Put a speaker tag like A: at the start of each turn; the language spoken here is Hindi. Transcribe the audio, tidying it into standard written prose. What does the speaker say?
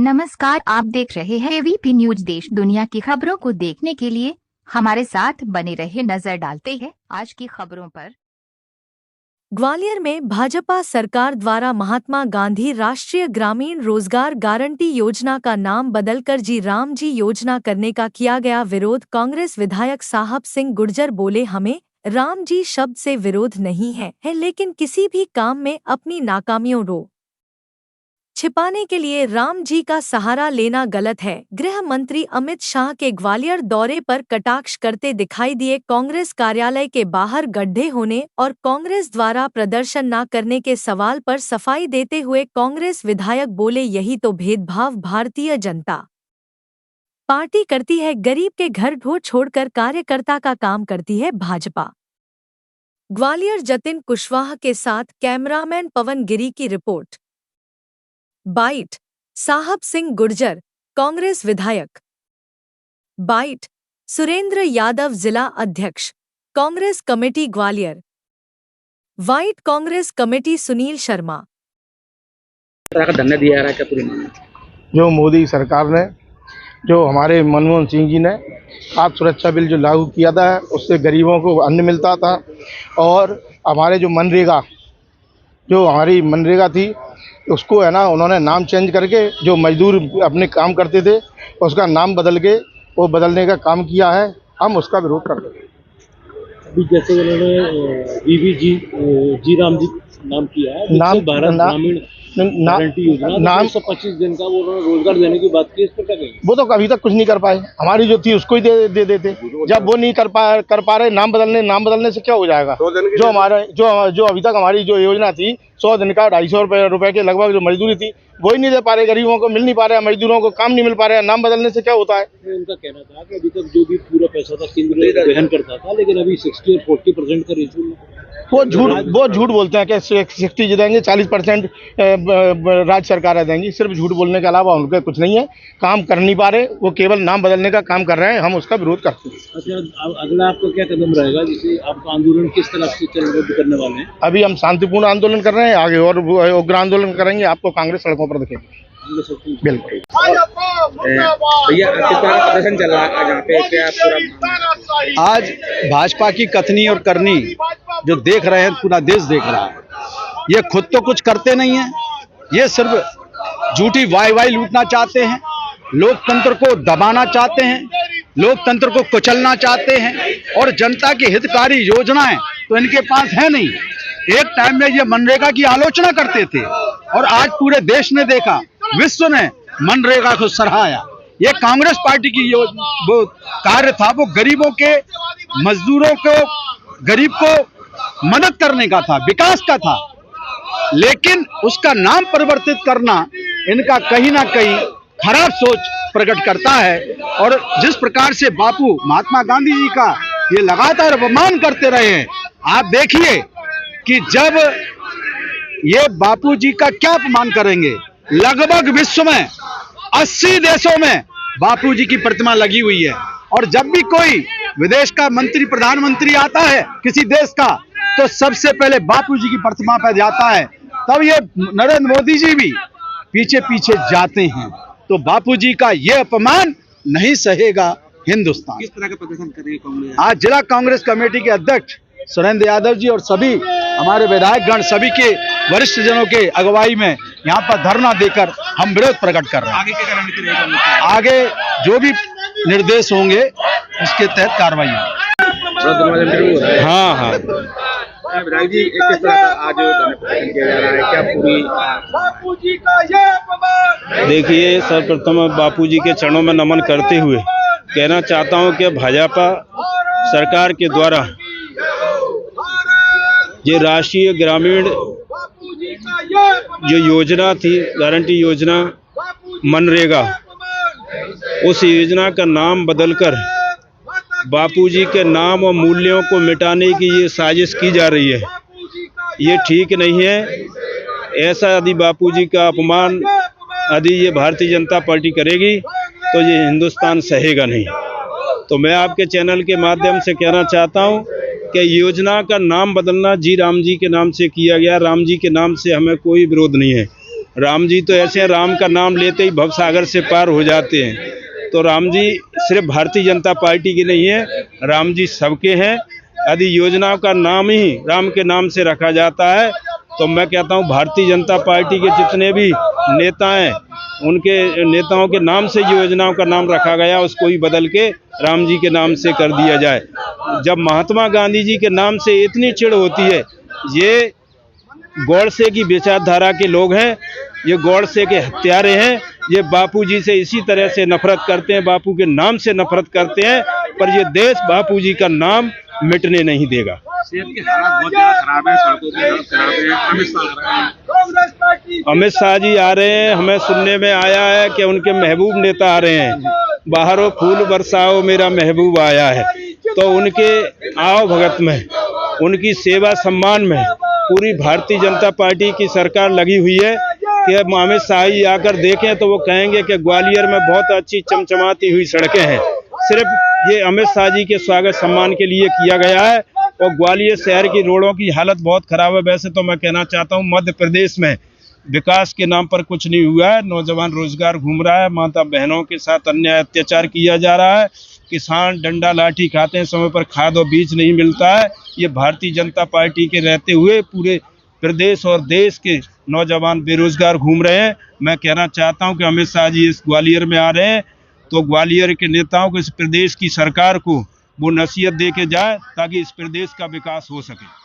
A: नमस्कार, आप देख रहे हैं एबीपी न्यूज। देश दुनिया की खबरों को देखने के लिए हमारे साथ बने रहे। नजर डालते हैं आज की खबरों पर।
B: ग्वालियर में भाजपा सरकार द्वारा महात्मा गांधी राष्ट्रीय ग्रामीण रोजगार गारंटी योजना का नाम बदलकर जी राम जी योजना करने का किया गया विरोध। कांग्रेस विधायक साहब सिंह गुर्जर बोले, हमें राम जी शब्द से विरोध नहीं है, लेकिन किसी भी काम में अपनी नाकामियों रो छिपाने के लिए राम जी का सहारा लेना गलत है। गृह मंत्री अमित शाह के ग्वालियर दौरे पर कटाक्ष करते दिखाई दिए। कांग्रेस कार्यालय के बाहर गड्ढे होने और कांग्रेस द्वारा प्रदर्शन न करने के सवाल पर सफाई देते हुए कांग्रेस विधायक बोले, यही तो भेदभाव भारतीय जनता पार्टी करती है। गरीब के घर ढो छोड़कर कार्यकर्ता का काम करती है भाजपा। ग्वालियर जतिन कुशवाहा के साथ कैमरामैन पवन गिरी की रिपोर्ट। बाइट साहब सिंह गुर्जर, कांग्रेस विधायक। बाइट सुरेंद्र यादव, जिला अध्यक्ष Congress committee Gwalior. White Congress committee Sunil Sharma.
C: धरना दिया जा रहा है क्या पूरी मांग?
D: जो मोदी सरकार ने, जो हमारे मनमोहन सिंह जी ने खाद्य सुरक्षा बिल जो लागू किया था, उससे गरीबों को अन्न मिलता था। और हमारे जो हमारी मनरेगा थी, उसको है ना, उन्होंने नाम चेंज करके जो मजदूर अपने काम करते थे उसका नाम बदल के वो बदलने का काम किया है। हम उसका विरोध करते हैं।
C: अभी जैसे उन्होंने जी राम जी नाम किया है, भारत ग्रामीण गारंटी योजना, नाम 125 दिन का वो उन्होंने रोजगार देने की बात की, इस पर क्या कहेंगे?
D: वो तो अभी तक कुछ नहीं कर पाए। हमारी जो थी उसको ही दे देते। जब वो नहीं कर पा रहे, नाम बदलने से क्या हो जाएगा? जो हमारे जो अभी तक हमारी जो योजना थी 100 दिन का 250 रुपए के लगभग जो मजदूरी थी, वो ही नहीं दे पा रहे। गरीबों को मिल नहीं पा रहा है, मजदूरों को काम नहीं मिल पा रहा है। नाम बदलने से क्या होता है?
C: उनका कहना था कि अभी तक जो भी पूरा पैसा था केंद्र वहन करता था, लेकिन अभी 60 और 40% का रेशियो।
D: वो झूठ बोलते हैं कि 60 देंगे, 40% राज्य सरकारें देंगी। सिर्फ झूठ बोलने के अलावा उनके कुछ नहीं है। काम कर नहीं पा रहे, वो केवल नाम बदलने का काम कर रहे हैं। हम उसका विरोध करते हैं।
C: अच्छा, अगला आपका क्या कदम रहेगा? जिसे आपका आंदोलन किस तरह से करने वाले हैं?
D: अभी हम शांतिपूर्ण आंदोलन कर रहे हैं, आगे और उग्र आंदोलन करेंगे। आपको कांग्रेस सड़कों पर दिखेगी। बिल्कुल।
C: भैया किस तरह प्रदर्शन चल रहा है यहाँ पे? क्या पूरा
E: आज भाजपा की कथनी और करनी जो देख रहे हैं, पूरा देश देख रहा है। ये खुद तो कुछ करते नहीं है, ये सिर्फ झूठी वाई लूटना चाहते हैं, लोकतंत्र को दबाना चाहते हैं, लोकतंत्र को कुचलना चाहते हैं। और जनता की हितकारी योजनाएं तो इनके पास है नहीं। एक टाइम में ये मनरेगा की आलोचना करते थे और आज पूरे देश ने देखा, विश्व ने मनरेगा को सराहाया। ये कांग्रेस पार्टी की वो कार्य था, वो गरीबों के, मजदूरों को, गरीब को मदद करने का था, विकास का था। लेकिन उसका नाम परिवर्तित करना इनका कहीं ना कहीं खराब सोच प्रकट करता है। और जिस प्रकार से बापू महात्मा गांधी जी का ये लगातार अपमान करते रहे हैं, आप देखिए कि जब ये बापू जी का क्या अपमान करेंगे। लगभग विश्व में 80 देशों में बापू जी की प्रतिमा लगी हुई है। और जब भी कोई विदेश का मंत्री, प्रधानमंत्री आता है किसी देश का, तो सबसे पहले बापू जी की प्रतिमा पर जाता है। तब ये नरेंद्र मोदी जी भी पीछे पीछे जाते हैं। तो बापू जी का ये अपमान नहीं सहेगा हिंदुस्तान।
C: किस तरह का प्रदर्शन करेगी कांग्रेस?
E: आज जिला कांग्रेस कमेटी के अध्यक्ष सुरेंद्र यादव जी और सभी हमारे विधायक गण, सभी के वरिष्ठ जनों के अगुवाई में यहाँ पर धरना देकर हम विरोध प्रकट कर रहे हैं।
C: आगे क्या रणनीति रहेगा?
E: आगे जो भी निर्देश होंगे उसके तहत कार्रवाई होगी। हाँ।
C: विधायक जी, किस तरह का आज प्रदर्शन किया जा रहा है? क्या पूरी
F: बापूजी का ये अपमान?
G: देखिए, सर्वप्रथम बापूजी के चरणों में नमन करते हुए कहना चाहता हूं कि भाजपा सरकार के द्वारा ये राष्ट्रीय ग्रामीण जो योजना थी, गारंटी योजना मनरेगा, उस योजना का नाम बदलकर बापूजी के नाम और मूल्यों को मिटाने की ये साजिश की जा रही है। ये ठीक नहीं है। ऐसा यदि बापूजी का अपमान यदि ये भारतीय जनता पार्टी करेगी तो ये हिंदुस्तान सहेगा नहीं। तो मैं आपके चैनल के माध्यम से कहना चाहता हूँ कि योजना का नाम बदलना जी राम जी के नाम से किया गया। राम जी के नाम से हमें कोई विरोध नहीं है, राम जी तो ऐसे हैं, राम का नाम लेते ही भवसागर से पार हो जाते हैं। तो राम जी सिर्फ भारतीय जनता पार्टी के नहीं है, राम जी सबके हैं। यदि योजनाओं का नाम ही राम के नाम से रखा जाता है तो मैं कहता हूँ भारतीय जनता पार्टी के जितने भी नेता हैं उनके नेताओं के नाम से योजनाओं का नाम रखा गया उसको ही बदल के राम जी के नाम से कर दिया जाए। जब महात्मा गांधी जी के नाम से इतनी चिढ़ होती है, ये गौडसे की विचारधारा के लोग हैं, ये गौडसे के हत्यारे हैं, ये बापूजी से इसी तरह से नफरत करते हैं, बापू के नाम से नफरत करते हैं, पर ये देश बापूजी का नाम मिटने नहीं देगा। अमित शाह जी आ रहे हैं, हमें सुनने में आया है कि उनके महबूब नेता आ रहे हैं। बाहरों फूल बरसाओ मेरा महबूब आया है। तो उनके आओ भगत में, उनकी सेवा सम्मान में पूरी भारतीय जनता पार्टी की सरकार लगी हुई है कि अमित शाह जी आकर देखें तो वो कहेंगे कि ग्वालियर में बहुत अच्छी चमचमाती हुई सड़कें हैं। सिर्फ ये अमित शाह जी के स्वागत सम्मान के लिए किया गया है और ग्वालियर शहर की रोडों की हालत बहुत खराब है। वैसे तो मैं कहना चाहता हूँ मध्य प्रदेश में विकास के नाम पर कुछ नहीं हुआ है। नौजवान रोजगार घूम रहा है, माता बहनों के साथ अन्याय अत्याचार किया जा रहा है, किसान डंडा लाठी खाते हैं, समय पर खाद और बीज नहीं मिलता है। ये भारतीय जनता पार्टी के रहते हुए पूरे प्रदेश और देश के नौजवान बेरोजगार घूम रहे हैं। मैं कहना चाहता हूं कि अमित शाह जी इस ग्वालियर में आ रहे हैं तो ग्वालियर के नेताओं को, इस प्रदेश की सरकार को वो नसीहत दे के जाए ताकि इस प्रदेश का विकास हो सके।